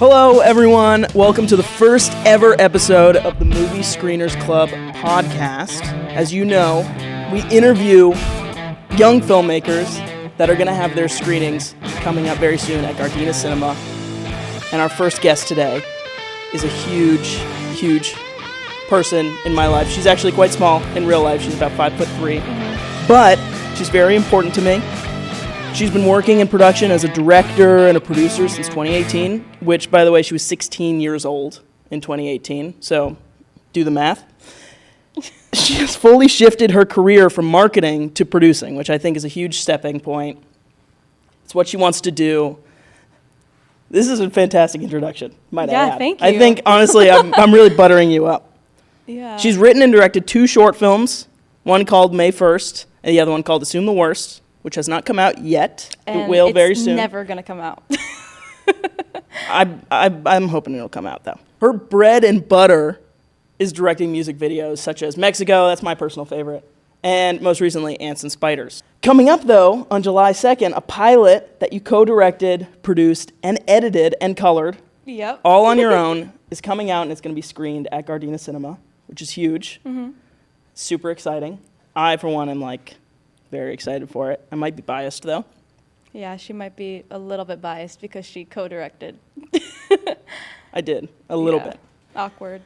Hello, everyone. Welcome to the first ever episode of the Movie Screeners Club podcast. As you know, we interview young filmmakers that are going to have their screenings coming up very soon at Gardena Cinema. And our first guest today is a huge person in my life. She's actually quite small in real life. She's about 5'3", but she's very important to me. She's been working in production as a director and a producer since 2018, which, by the way, she was 16 years old in 2018, so do the math. She has fully shifted her career from marketing to producing, which I think is a huge stepping point. It's what she wants to do. This is a fantastic introduction, might I add. Yeah, thank you. I think, honestly, I'm really buttering you up. Yeah. She's written and directed 2 short films, one called May 1st, and the other one called Assume the Worst, which has not come out yet. And it will very soon. It's never going to come out. I'm hoping it'll come out, though. Her bread and butter is directing music videos such as Mexico, that's my personal favorite, and most recently, Ants and Spiders. Coming up, though, on July 2nd, a pilot that you co-directed, produced, and edited and colored, Yep. all on your own, is coming out, and it's going to be screened at Gardena Cinema, which is huge. Mm-hmm. Super exciting. I, for one, am very excited for it. I might be biased, though. Yeah, she might be a little bit biased because she co-directed. I did, a little bit. Awkward.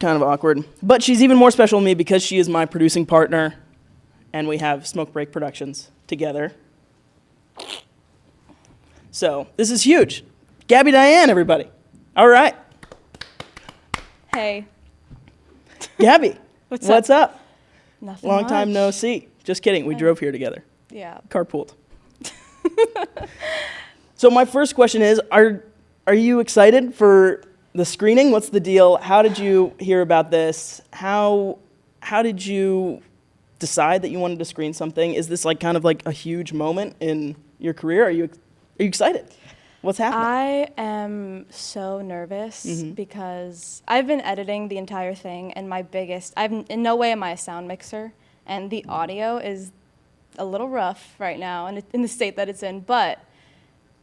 Kind of awkward. But she's even more special to me because she is my producing partner, and we have Smoke Break Productions together. So, this is huge. Gaby Dayan, everybody. All right. Hey. Gaby, what's up? Nothing Long time much. no see. Just kidding. We drove here together. Yeah. Carpooled. So my first question is, are you excited for the screening? What's the deal? How did you hear about this? How did you decide that you wanted to screen something? Is this kind of a huge moment in your career? Are you excited? What's happening? I am so nervous because I've been editing the entire thing, and in no way am I a sound mixer, and the audio is a little rough right now and in the state that it's in, but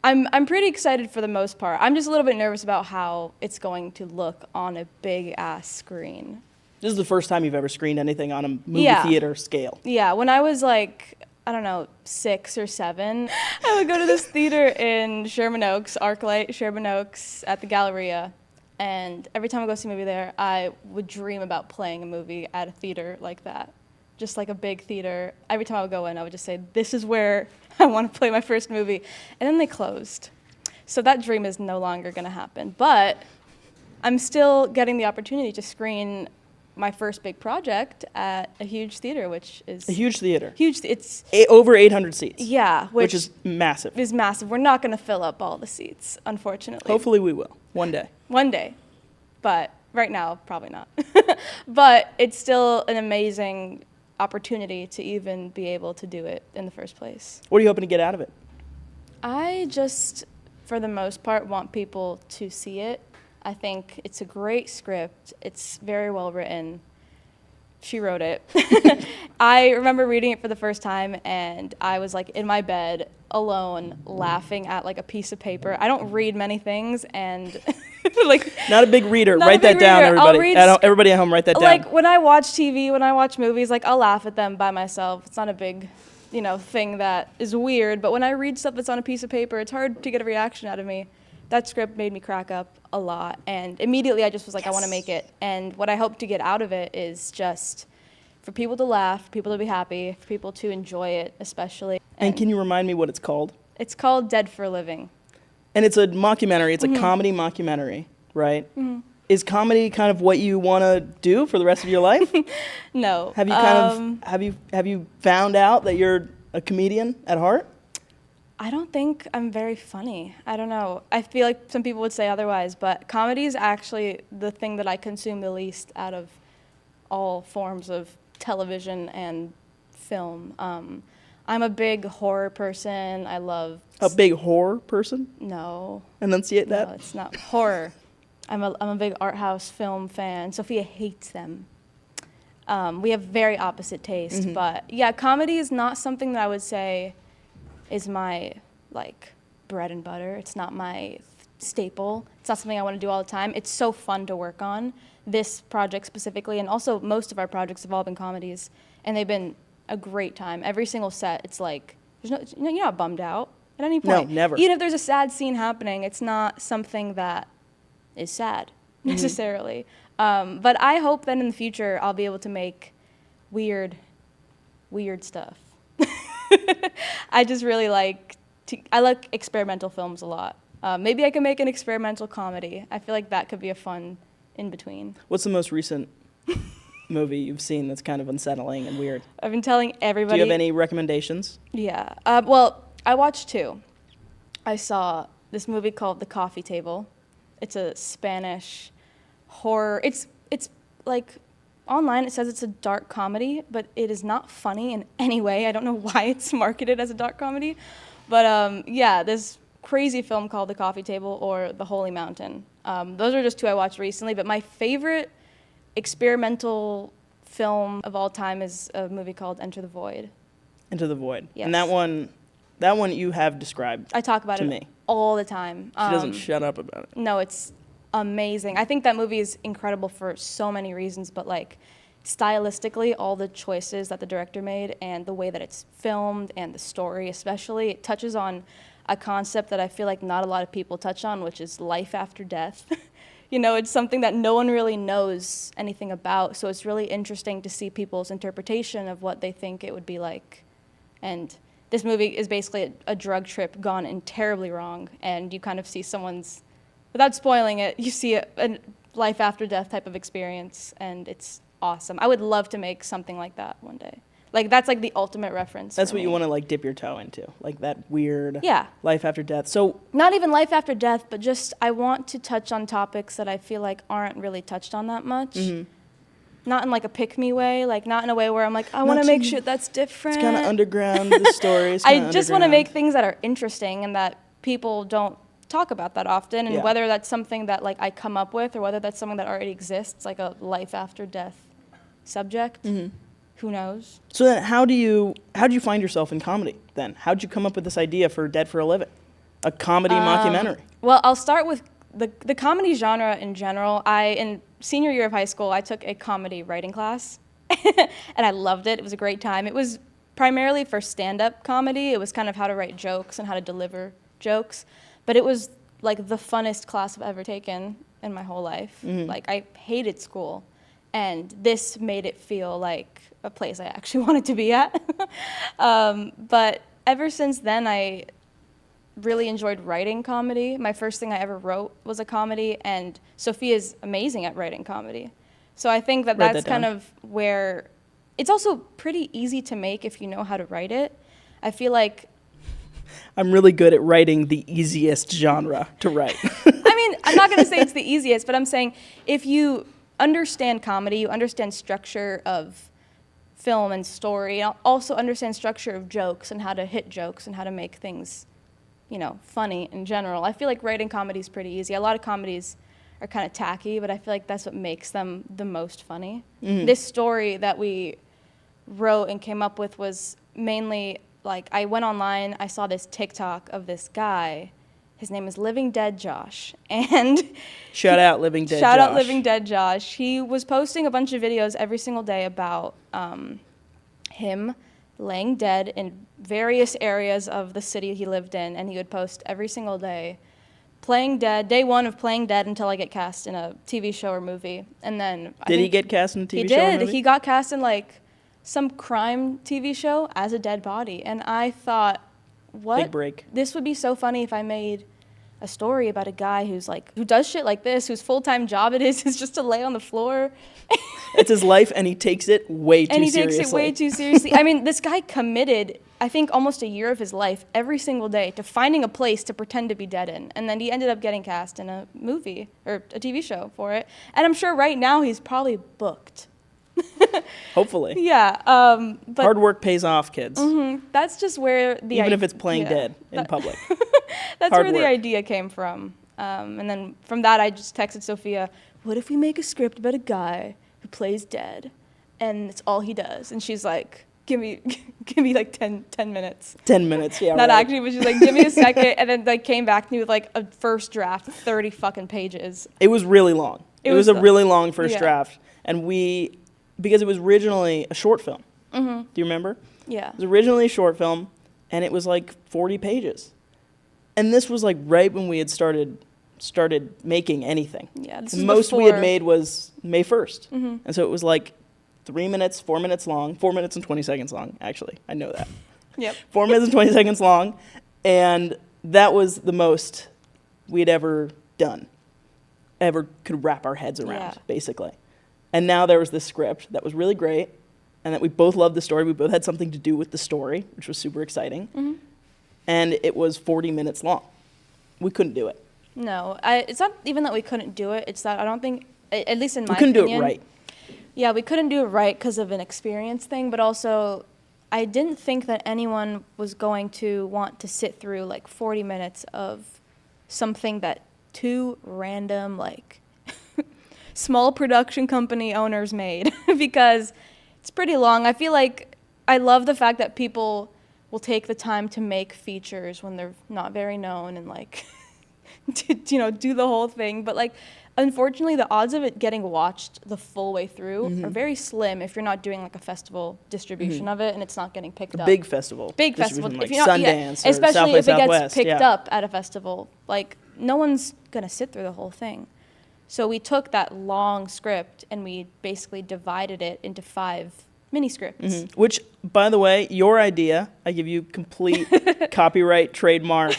I'm pretty excited for the most part. I'm just a little bit nervous about how it's going to look on a big-ass screen. This is the first time you've ever screened anything on a movie theater scale. Yeah, when I was 6 or 7, I would go to this theater in Sherman Oaks, ArcLight, Sherman Oaks, at the Galleria, and every time I go see a movie there, I would dream about playing a movie at a theater like that. Just like a big theater. Every time I would go in, I would just say, this is where I want to play my first movie. And then they closed. So that dream is no longer going to happen. But I'm still getting the opportunity to screen my first big project at a huge theater, which is... A huge theater. Huge. It's... Over 800 seats. Yeah. Which is massive. Is massive. We're not going to fill up all the seats, unfortunately. Hopefully we will. One day. One day. But right now, probably not. But it's still an amazing opportunity to even be able to do it in the first place. What are you hoping to get out of it? I just, for the most part, want people to see it. I think it's a great script. It's very well written. She wrote it. I remember reading it for the first time, and I was in my bed alone laughing at a piece of paper. I don't read many things, and not a big reader. Write that down, everybody. Everybody at home, write that down. When I watch TV, when I watch movies, I'll laugh at them by myself. It's not a big, thing that is weird. But when I read stuff that's on a piece of paper, it's hard to get a reaction out of me. That script made me crack up a lot, and immediately I just was I want to make it. And what I hope to get out of it is just for people to laugh, for people to be happy, for people to enjoy it, especially. And can you remind me what it's called? It's called Dead for a Living. And it's a mockumentary. It's a comedy mockumentary, right? Mm-hmm. Is comedy kind of what you want to do for the rest of your life? No. Have you have you found out that you're a comedian at heart? I don't think I'm very funny. I don't know. I feel like some people would say otherwise, but comedy is actually the thing that I consume the least out of all forms of television and film. I'm a big horror person. I love... A big horror person? No. Enunciate that? No, it's not. Horror. I'm a big art house film fan. Sophia hates them. We have very opposite taste, but yeah, comedy is not something that I would say is my bread and butter. It's not my staple. It's not something I want to do all the time. It's so fun to work on, this project specifically, and also most of our projects have all been comedies, and they've been a great time. Every single set, it's like, you're not bummed out at any point. No, never. Even if there's a sad scene happening, it's not something that is sad necessarily. But I hope that in the future I'll be able to make weird stuff. I just really I like experimental films a lot. Maybe I can make an experimental comedy. I feel like that could be a fun in-between. What's the most recent movie you've seen that's kind of unsettling and weird? I've been telling everybody. Do you have any recommendations? Yeah. Well, I watched two. I saw this movie called The Coffee Table. It's a Spanish horror. It's like online it says it's a dark comedy, but it is not funny in any way. I don't know why it's marketed as a dark comedy. But yeah, this crazy film called The Coffee Table or The Holy Mountain. Those are just two I watched recently, but my favorite experimental film of all time is a movie called Enter the Void. Into the Void. Yes. And that one you have described I talk about to it me. all the time. She doesn't shut up about it. No, it's amazing. I think that movie is incredible for so many reasons, but like stylistically, all the choices that the director made and the way that it's filmed and the story especially, it touches on a concept that I feel like not a lot of people touch on, which is life after death. You know, it's something that no one really knows anything about, so it's really interesting to see people's interpretation of what they think it would be like. And this movie is basically a drug trip gone in terribly wrong, and you kind of see someone's, without spoiling it, you see a life after death type of experience, and it's awesome. I would love to make something like that one day. Like, that's like the ultimate reference. That's for what me. you want to like dip your toe into, like that weird Yeah. life after death. So Not even life after death, but just I want to touch on topics that I feel like aren't really touched on that much. Not in like a pick-me way, like not in a way where I'm like, I want to make shit that's different. it's kind of underground, the story. I just want to make things that are interesting and that people don't talk about that often, and Yeah. whether that's something that like I come up with or whether that's something that already exists, like a life after death subject. Who knows? So then how do you find yourself in comedy then? How'd you come up with this idea for Dead for a Living? A comedy mockumentary. Well, I'll start with the comedy genre in general. In senior year of high school, I took a comedy writing class, and I loved it. It was a great time. It was primarily for stand-up comedy. It was kind of how to write jokes and how to deliver jokes, but it was like the funnest class I've ever taken in my whole life. Like, I hated school, and this made it feel like a place I actually wanted to be at. But ever since then, I really enjoyed writing comedy. My first thing I ever wrote was a comedy, and Sophia's amazing at writing comedy. So I think that that's kind of where it's also pretty easy to make if you know how to write it. I feel like I'm really good at writing the easiest genre to write. I mean, I'm not going to say it's the easiest, but I'm saying if you understand comedy, you understand structure of film and story, and also understand structure of jokes and how to hit jokes and how to make things, you know, funny in general. I feel like writing comedy is pretty easy. A lot of comedies are kind of tacky, but I feel like that's what makes them the most funny. This story that we wrote and came up with was mainly like I went online, I saw this TikTok of this guy. His name is Living Dead Josh, and Shout out Living Dead Josh. Shout out Living Dead Josh. He was posting a bunch of videos every single day about him laying dead in various areas of the city he lived in, and he would post every single day, playing dead, day one of playing dead until I get cast in a TV show or movie. And then Did he get cast in a TV show? He did. He got cast in like some crime TV show as a dead body, and I thought, what? Big break. This would be so funny if I made a story about a guy who does shit like this, whose full-time job it is just to lay on the floor. It's his life, and he takes it way too seriously. And he takes it way too seriously. I mean, this guy committed, I think, almost a year of his life every single day to finding a place to pretend to be dead in. And then he ended up getting cast in a movie or a TV show for it. And I'm sure right now he's probably booked. Hopefully. Yeah. But hard work pays off, kids. that's just where the Even if it's playing dead in public. That's Hard where the work. idea came from. And then from that, I just texted Sophia, what if we make a script about a guy who plays dead and it's all he does? And she's like, give me give me like 10 minutes. 10 minutes, yeah. Not right. actually, but she's like, give me a second, and then like came back to me with like a first draft, 30 fucking pages. It was really long. It was a really long first yeah. draft, and because it was originally a short film. Mm-hmm. Do you remember? Yeah. It was originally a short film, and it was like 40 pages. And this was like right when we had started making anything. Yeah. This The is most we before. had made was May 1st. Mm-hmm. And so it was like 3 minutes, 4 minutes long, 4 minutes and 20 seconds long, actually. I know that. Yep. 4 minutes and 20 seconds long. And that was the most we'd ever done, ever could wrap our heads around, basically. And now there was this script that was really great, and that we both loved the story. We both had something to do with the story, which was super exciting. Mm-hmm. And it was 40 minutes long. We couldn't do it. No, it's not even that we couldn't do it. It's that I don't think, at least in my We couldn't opinion, do it right. Yeah, we couldn't do it right because of an experience thing, but also I didn't think that anyone was going to want to sit through like 40 minutes of something that two random like small production company owners made because it's pretty long. I feel like I love the fact that people will take the time to make features when they're not very known and like to, do the whole thing, but like unfortunately the odds of it getting watched the full way through are very slim if you're not doing like a festival distribution of it and it's not getting picked up. Big festival. Big festival. Like If you're not, Sundance or especially South by if it Southwest. gets picked up at a festival, like no one's gonna sit through the whole thing. So we took that long script and we basically divided it into 5 mini scripts. Which, by the way, your idea, I give you complete copyright, trademark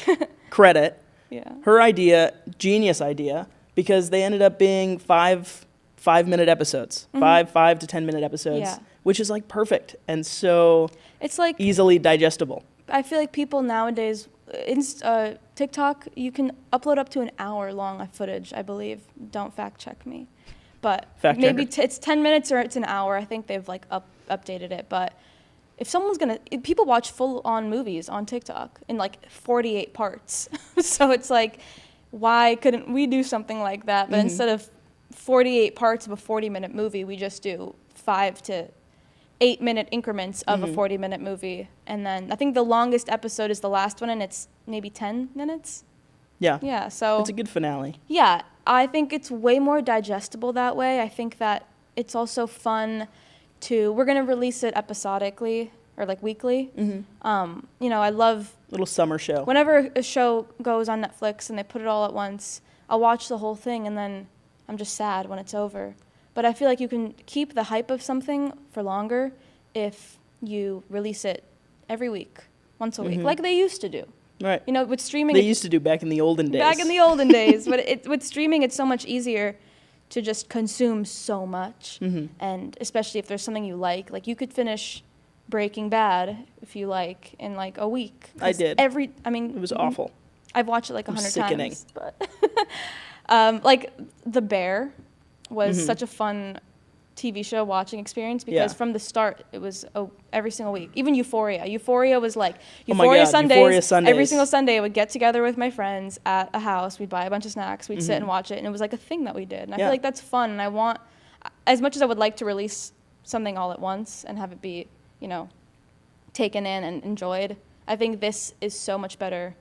credit. Yeah. Her idea, genius idea, because they ended up being 5-minute episodes, 5 to 10 minute episodes, Yeah. which is like perfect and so It's like easily digestible. I feel like people nowadays, TikTok, you can upload up to an hour long of footage, I believe. Don't fact check me. But Fact maybe checker. it's 10 minutes or it's an hour. I think they've like updated it. But if people watch full-on movies on TikTok in like 48 parts. So it's like, why couldn't we do something like that? But instead of 48 parts of a 40-minute movie, we just do 5 to 8-minute increments of a 40-minute movie. And then I think the longest episode is the last one, and it's maybe 10 minutes. Yeah. Yeah, so It's a good finale. yeah, I think it's way more digestible that way. I think that it's also fun we're going to release it episodically or like weekly. I love Little summer show. whenever a show goes on Netflix and they put it all at once, I'll watch the whole thing and then I'm just sad when it's over. But I feel like you can keep the hype of something for longer if you release it every week, once a week, like they used to do. Right. With streaming, They used to do back in the olden days. back in the olden days, but with streaming, it's so much easier to just consume so much, and especially if there's something you like you could finish Breaking Bad if you like in like a week. I did. It was awful. I've watched it like 100 sickening. times, but like The Bear was such a fun TV show watching experience because from the start it was every single week. Even Euphoria was like Euphoria Sundays. Euphoria Sundays. Every single Sunday I would get together with my friends at a house. We'd buy a bunch of snacks. We'd sit and watch it, and it was like a thing that we did. And I feel like that's fun. And I want, as much as I would like to release something all at once and have it be, taken in and enjoyed, I think this is so much better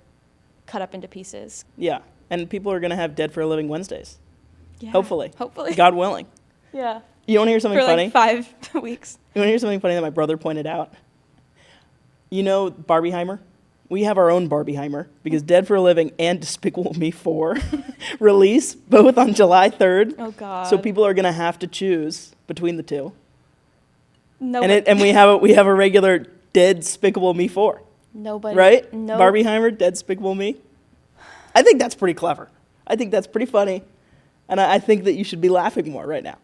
cut up into pieces. Yeah. And people are going to have Dead for a Living Wednesdays. Yeah. Hopefully. Hopefully. God willing. Yeah. You want to hear something For funny? like 5 weeks. You want to hear something funny that my brother pointed out? You know Barbieheimer? We have our own Barbieheimer because Dead for a Living and Despicable Me 4 release both on July 3rd. Oh, God. So people are going to have to choose between the two. Nobody, And we have a regular Dead Despicable Me 4. nobody. Right? No. Barbieheimer, Dead Despicable Me. I think that's pretty clever. I think that's pretty funny. And I think that you should be laughing more right now.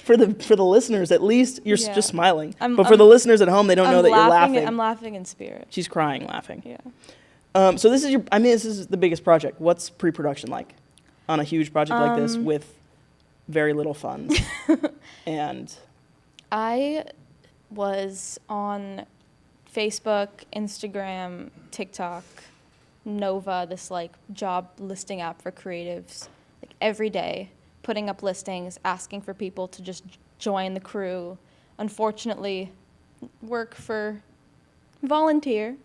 For the listeners, at least, you're just smiling. But for the listeners at home, they don't know that you're laughing. I'm laughing in spirit. She's crying laughing. Yeah. So this is the biggest project. What's pre-production like on a huge project like this with very little funds? And I was on Facebook, Instagram, TikTok, Nova, this like job listing app for creatives, like every day, putting up listings, asking for people to just join the crew. Unfortunately, work for volunteer.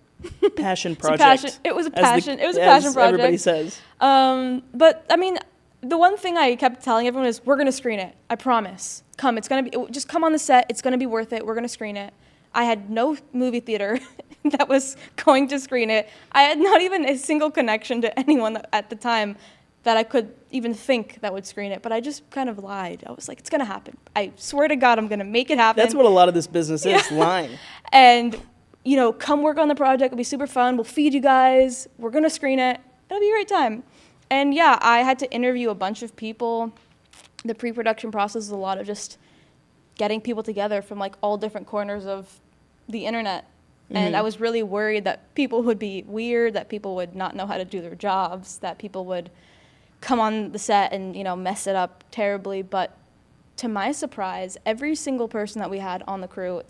Passion project. It was a as passion. It was a passion project. Everybody says. But I mean, the one thing I kept telling everyone is, we're gonna screen it. I promise. Come. It's gonna be. Just come on the set. It's gonna be worth it. We're gonna screen it. I had no movie theater that was going to screen it. I had not even a single connection to anyone at the time that I could even think that would screen it. But I just kind of lied. I was like, it's gonna happen. I swear to God, I'm gonna make it happen. That's what a lot of this business is, lying. And come work on the project. It'll be super fun. We'll feed you guys. We're going to screen it. It'll be a great time. And yeah, I had to interview a bunch of people. The pre-production process is a lot of just getting people together from like all different corners of the internet. Mm-hmm. And I was really worried that people would be weird, that people would not know how to do their jobs, that people would come on the set and, mess it up terribly. But to my surprise, every single person that we had on the crew,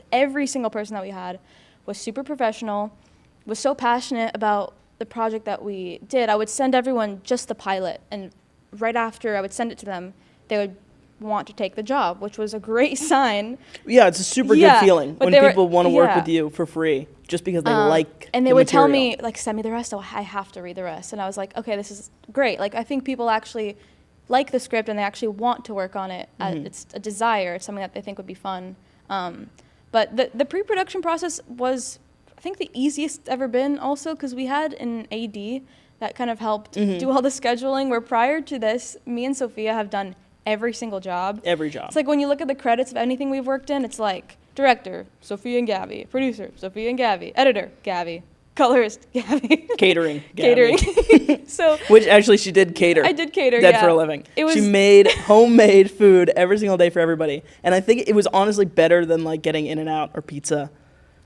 was super professional, was so passionate about the project that we did. I would send everyone just the pilot, and right after I would send it to them, they would want to take the job, which was a great sign. Yeah, it's a super good feeling when people want to work with you for free just because they like and they the would material. tell me, like, send me the rest. I have to read the rest. And I was like, okay, this is great. Like, I think people actually like the script and they actually want to work on it. It's a desire. It's something that they think would be fun. But the pre-production process was, I think, the easiest ever been also because we had an AD that kind of helped do all the scheduling, where prior to this, me and Sophia have done every single job. Every job. It's like when you look at the credits of anything we've worked in, it's like director, Sophia and Gaby, producer, Sophia and Gaby, editor, Gaby, colorist, Gaby. Catering, Gaby. Catering. So, which actually she did cater. I did cater, for a living. She made homemade food every single day for everybody. And I think it was honestly better than like getting In-N-Out or pizza.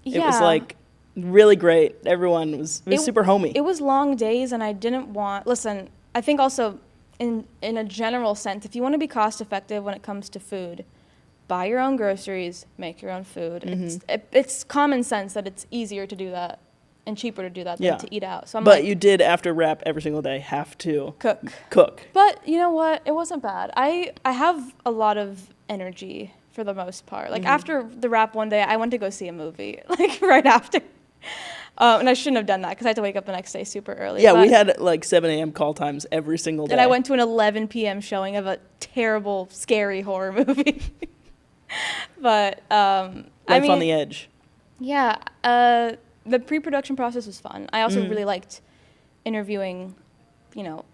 It was like really great. Everyone was super homey. It was long days and I didn't want, listen, I think also in a general sense, if you want to be cost effective when it comes to food, buy your own groceries, make your own food. It's common sense that it's easier to do that and cheaper to do that than to eat out. So but you did, after rap every single day, have to cook. But you know what? It wasn't bad. I have a lot of energy for the most part. Like after the rap one day, I went to go see a movie, like right after. And I shouldn't have done that because I had to wake up the next day super early. Yeah, we had like 7 a.m. call times every single day. And I went to an 11 p.m. showing of a terrible, scary horror movie. But Life on the edge. Yeah, the pre-production process was fun. I also really liked interviewing,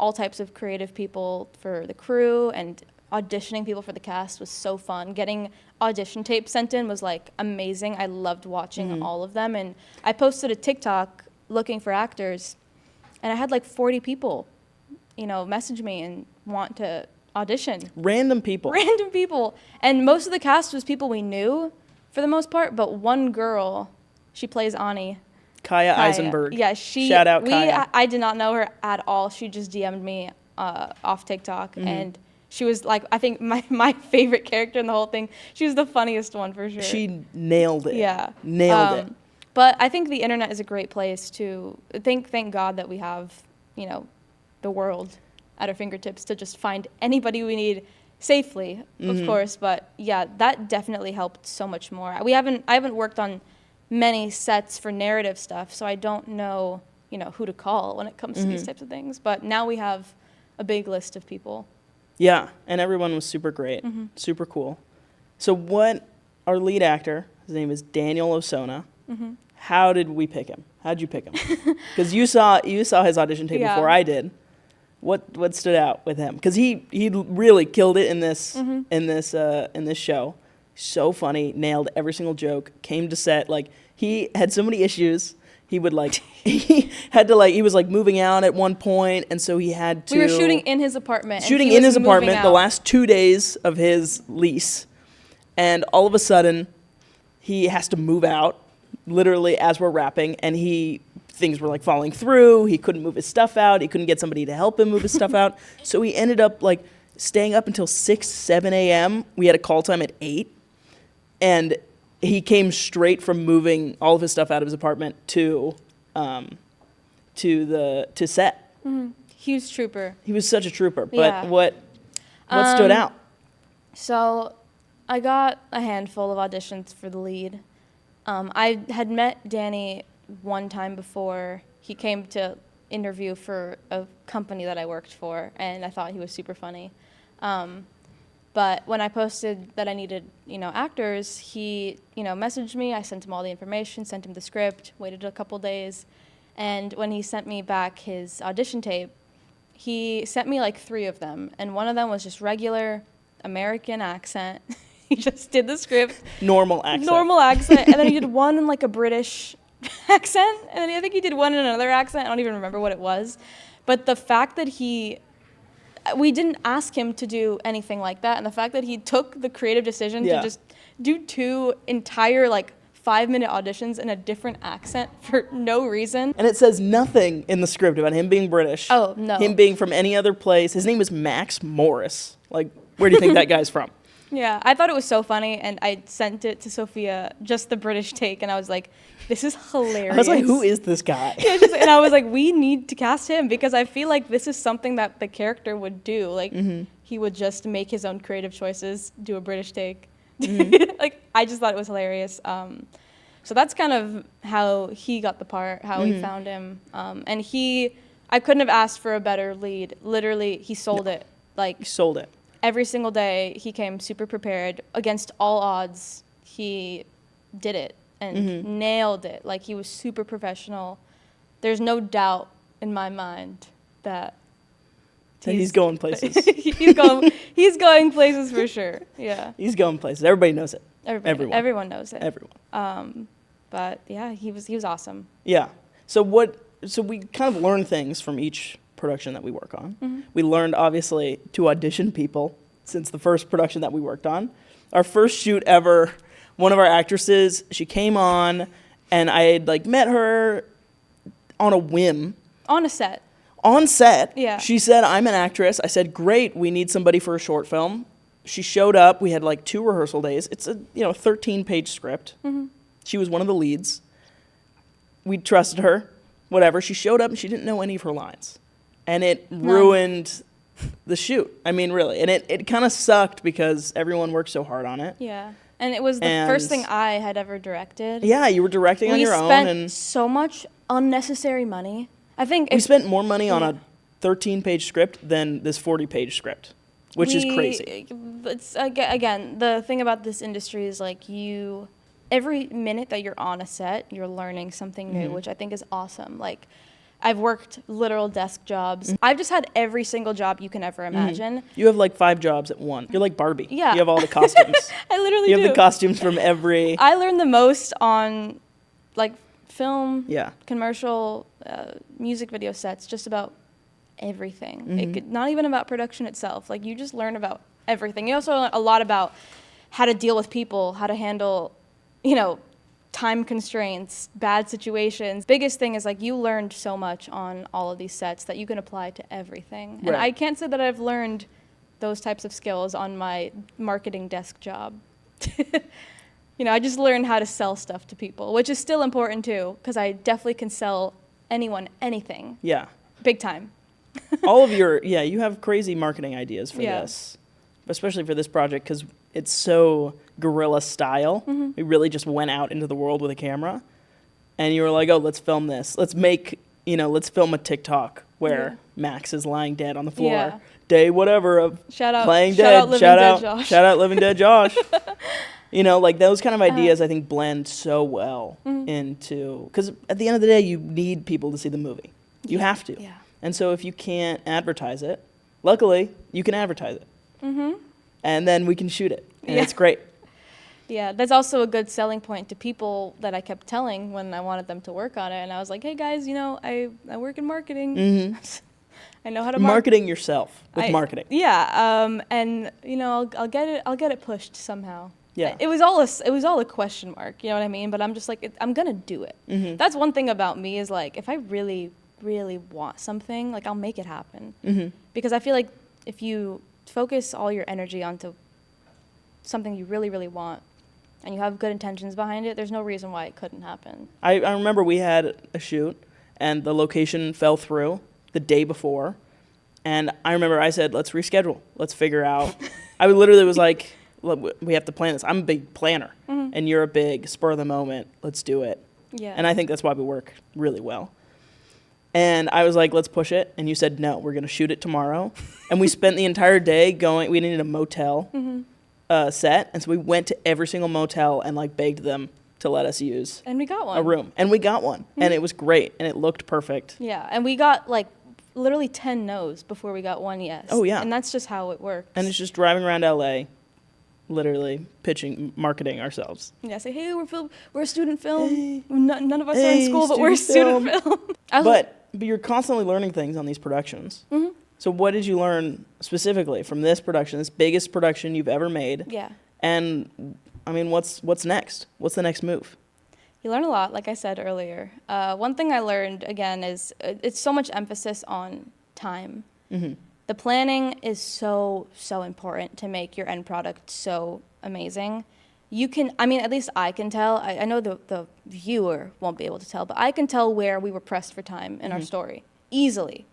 all types of creative people for the crew, and auditioning people for the cast was so fun. Getting audition tapes sent in was like amazing. I loved watching all of them. And I posted a TikTok looking for actors, and I had like 40 people, message me and want to audition. Random people. And most of the cast was people we knew for the most part, but one girl, she plays Ani. Kaya Eisenberg. Yeah, Shout out Kaya. I did not know her at all. She just DM'd me off TikTok, and she was like, I think my favorite character in the whole thing. She was the funniest one for sure. She nailed it. Yeah. Nailed it. But I think the internet is a great place to thank God that we have, the world at our fingertips to just find anybody we need safely, of course. But yeah, that definitely helped so much more. I haven't worked on many sets for narrative stuff, so I don't know, who to call when it comes to these types of things. But now we have a big list of people. Yeah, and everyone was super great, super cool. So our lead actor, his name is Daniel Osona. How did we pick him? How'd you pick him? Because you saw his audition tape before I did. What stood out with him? Because he really killed it in this show. So funny, nailed every single joke. Came to set, like, he had so many issues. He would he was moving out at one point, and so he had to. We were shooting in his apartment. The last 2 days of his lease, and all of a sudden, he has to move out, literally as we're wrapping, and things were like falling through. He couldn't move his stuff out. He couldn't get somebody to help him move his stuff out. So he ended up staying up until 6, 7 a.m. We had a call time at 8, and he came straight from moving all of his stuff out of his apartment to set. Huge trooper. He was such a trooper. But what stood out? So I got a handful of auditions for the lead, I had met Danny one time before. He came to interview for a company that I worked for, and I thought he was super funny. But when I posted that I needed, actors, he, messaged me. I sent him all the information, sent him the script, waited a couple days. And when he sent me back his audition tape, he sent me like 3 of them. And one of them was just regular American accent. He just did the script. Normal accent. And then he did one in like a British accent. And then I think he did one in another accent. I don't even remember what it was. But the fact that we didn't ask him to do anything like that. And the fact that he took the creative decision to just do 2 entire 5-minute auditions in a different accent for no reason. And it says nothing in the script about him being British. Oh, no. Him being from any other place. His name is Max Morris. Where do you think that guy's from? Yeah, I thought it was so funny, and I sent it to Sophia, just the British take, and I was like, this is hilarious. I was like, who is this guy? And I was like, we need to cast him, because I feel like this is something that the character would do. He would just make his own creative choices, do a British take. I just thought it was hilarious. So that's kind of how he got the part, how we found him. And I couldn't have asked for a better lead. Literally, he sold it. He sold it. Every single day, he came super prepared. Against all odds, he did it and nailed it. He was super professional. There's no doubt in my mind that he's going places. he's going places for sure. Yeah. He's going places. Everybody knows it. Everyone knows it. Everyone. But yeah, he was awesome. Yeah. So we kind of learn things from each production that we work on. We learned, obviously, to audition people since the first production that we worked on. Our first shoot ever, one of our actresses, she came on, and I had met her on a whim. On a set. On set. Yeah. She said, I'm an actress. I said, great, we need somebody for a short film. She showed up. We had 2 rehearsal days. It's a 13-page script. She was one of the leads. We trusted her. Whatever. She showed up, and she didn't know any of her lines. And it ruined the shoot. I mean, really. And it kind of sucked because everyone worked so hard on it. Yeah. And it was the first thing I had ever directed. Yeah, you were directing on your own. We spent so much unnecessary money. I think we spent more money on a 13-page script than this 40-page script, which is crazy. It's, again, the thing about this industry is every minute that you're on a set, you're learning something new, which I think is awesome. I've worked literal desk jobs. I've just had every single job you can ever imagine. You have 5 jobs at one. You're like Barbie. Yeah. You have all the costumes. I literally do. You have the costumes from every... I learned the most on film, commercial, music video sets, just about everything. Not even about production itself. You just learn about everything. You also learn a lot about how to deal with people, how to handle, time constraints, bad situations. Biggest thing is you learned so much on all of these sets that you can apply to everything. Right. And I can't say that I've learned those types of skills on my marketing desk job. I just learned how to sell stuff to people, which is still important too, because I definitely can sell anyone anything. Yeah. Big time. All of you have crazy marketing ideas for this, especially for this project, because it's so guerrilla style. We really just went out into the world with a camera, and you were like, oh, let's film this. Let's film a TikTok where Max is lying dead on the floor. Day whatever of playing dead. Shout out Living Dead Josh. Those kind of ideas I think blend so well into, because at the end of the day, you need people to see the movie. You have to. Yeah. And so if you can't advertise it, luckily, you can advertise it. And then we can shoot it. And it's great. Yeah, that's also a good selling point to people that I kept telling when I wanted them to work on it. And I was like, hey, guys, I work in marketing. I know how to marketing yourself with marketing. Yeah, and I'll get it pushed somehow. Yeah. It was all a question mark, you know what I mean? But I'm just I'm gonna do it. That's one thing about me is if I really, really want something, I'll make it happen. Because I feel like if you focus all your energy onto something you really, really want, and you have good intentions behind it, there's no reason why it couldn't happen. I remember we had a shoot, and the location fell through the day before, and I remember I said, let's reschedule. Let's figure out. I literally was like, we have to plan this. I'm a big planner, and you're a big spur of the moment. Let's do it. Yeah. And I think that's why we work really well. And I was like, let's push it. And you said, no, we're going to shoot it tomorrow. And we spent the entire day going, we needed a motel set. And so we went to every single motel and like begged them to let us use And we got one. a room. And we got one. And it was great. And it looked perfect. Yeah. And we got like literally 10 no's before we got one yes. Oh, yeah. And that's just how it works. And it's just driving around LA, literally pitching, marketing ourselves. Yeah, say, hey, we're a student film. Hey. None of us are in school, but we're a student film. But you're constantly learning things on these productions. So what did you learn specifically from this production, this biggest production you've ever made? Yeah. And, I mean, what's next? What's the next move? You learn a lot, like I said earlier. One thing I learned, again, is it's so much emphasis on time. The planning is so important to make your end product so amazing. You can, I mean, at least I can tell. I know the viewer won't be able to tell, but I can tell where we were pressed for time in our story easily,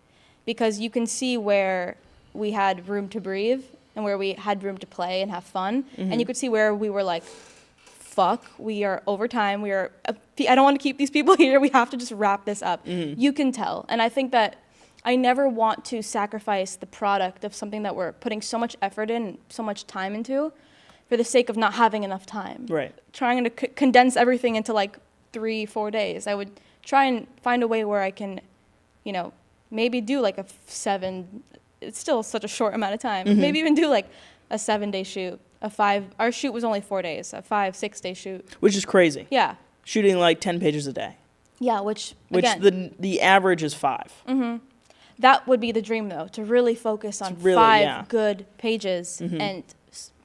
because you can see where we had room to breathe and where we had room to play and have fun, and you could see where we were like, fuck, we are over time. I don't want to keep these people here. We have to just wrap this up. You can tell, and I think that I never want to sacrifice the product of something that we're putting so much effort in, so much time into, for the sake of not having enough time. Right. Trying to condense everything into like 3-4 days. I would try and find a way where I can, maybe do like a 7, it's still such a short amount of time. Maybe even do like a 7-day shoot, our shoot was only 4 days, a 5-6 day shoot. Which is crazy. Yeah. Shooting like 10 pages a day. Yeah, which again, the average is 5. That would be the dream though, to really focus on really, 5 good pages and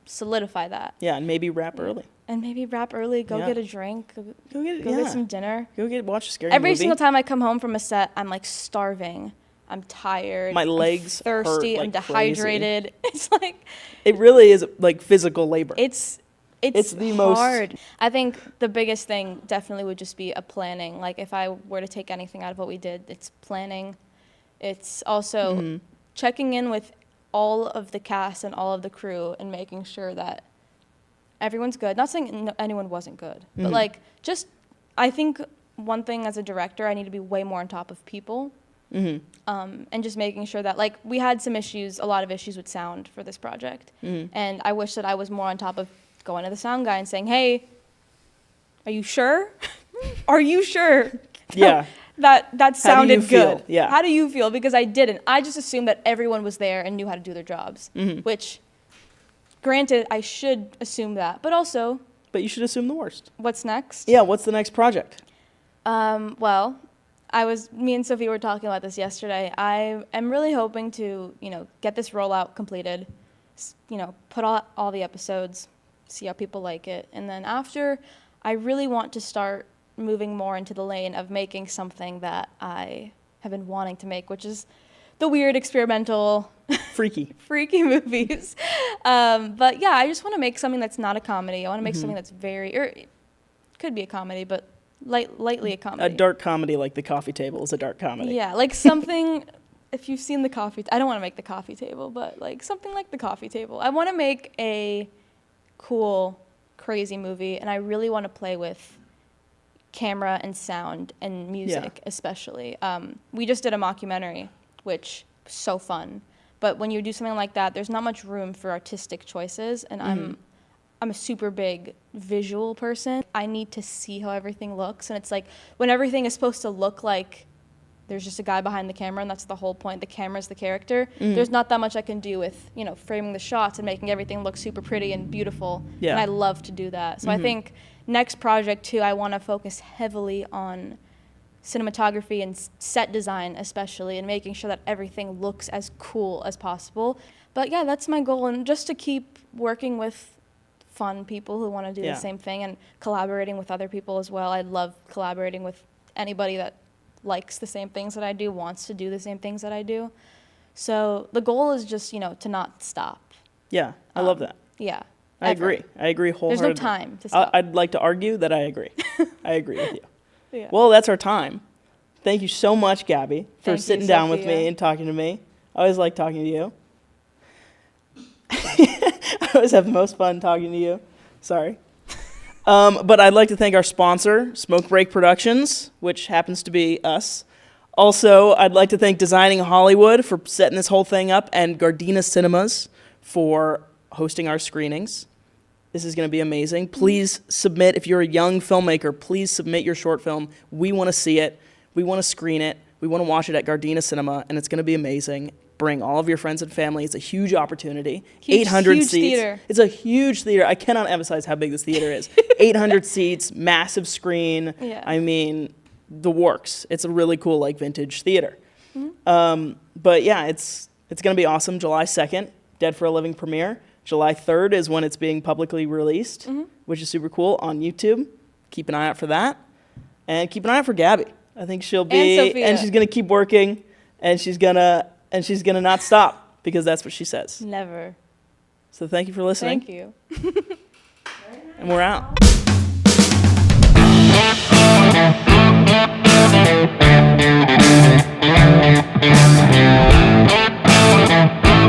solidify that. Yeah, and maybe wrap early. And maybe wrap early, go get a drink, go get some dinner. Watch a scary movie. Every single time I come home from a set, I'm like starving. I'm tired. My legs I'm thirsty. hurt like I'm dehydrated. Crazy. It's like it really is like physical labor. It's the hard. most. I think the biggest thing definitely would just be a planning. Like if I were to take anything out of what we did, it's planning. It's also checking in with all of the cast and all of the crew and making sure that everyone's good. Not saying anyone wasn't good, but like just I think one thing as a director, I need to be way more on top of people. And just making sure that, like, we had a lot of issues with sound for this project. And I wish that I was more on top of going to the sound guy and saying, hey, are you sure? Are you sure? Yeah. That sounded good. Yeah. How do you feel? Because I didn't. I just assumed that everyone was there and knew how to do their jobs, which, granted, I should assume that. But also... But you should assume the worst. What's next? Yeah, what's the next project? Well... me and Sophie were talking about this yesterday. I am really hoping to, get this rollout completed, put all the episodes, see how people like it. And then after, I really want to start moving more into the lane of making something that I have been wanting to make, which is the weird experimental freaky movies. But yeah, I just want to make something that's not a comedy. I want to make something that's it could be a comedy, but lightly a comedy. A dark comedy like The Coffee Table is a dark comedy. Yeah, like something, if you've seen I don't want to make The Coffee Table, but like something like The Coffee Table. I want to make a cool, crazy movie, and I really want to play with camera and sound and music, especially. We just did a mockumentary, which was so fun. But when you do something like that, there's not much room for artistic choices, and I'm a super big visual person. I need to see how everything looks. And it's like when everything is supposed to look like there's just a guy behind the camera and that's the whole point. The camera's the character. There's not that much I can do with, framing the shots and making everything look super pretty and beautiful. Yeah. And I love to do that. So I think next project too, I want to focus heavily on cinematography and set design especially, and making sure that everything looks as cool as possible. But yeah, that's my goal. And just to keep working with fun people who want to do the same thing and collaborating with other people as well. I love collaborating with anybody that likes the same things that I do, wants to do the same things that I do. So the goal is just, to not stop. Yeah, I love that. Yeah. I agree wholeheartedly. There's no time to stop. I'd like to argue that I agree. I agree with you. Yeah. Well, that's our time. Thank you so much, Gabby, for sitting down with me and talking to me. I always like talking to you. I always have the most fun talking to you. Sorry. But I'd like to thank our sponsor, Smoke Break Productions, which happens to be us. Also, I'd like to thank Designing Hollywood for setting this whole thing up, and Gardena Cinemas for hosting our screenings. This is going to be amazing. Please submit, if you're a young filmmaker, please submit your short film. We want to see it. We want to screen it. We want to watch it at Gardena Cinema, and it's going to be amazing. Bring all of your friends and family. It's a huge opportunity. 800 huge seats. Theater. It's a huge theater. I cannot emphasize how big this theater is. 800 seats, massive screen. Yeah. I mean, the works. It's a really cool, like, vintage theater. But yeah, it's going to be awesome. July 2nd, Dead for a Living premiere. July 3rd is when it's being publicly released, which is super cool, on YouTube. Keep an eye out for that. And keep an eye out for Gaby. I think she'll be, And Sophia. and she's going to keep working, and she's gonna not stop, because that's what she says. Never. So thank you for listening. Thank you. And we're out.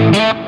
Thank you.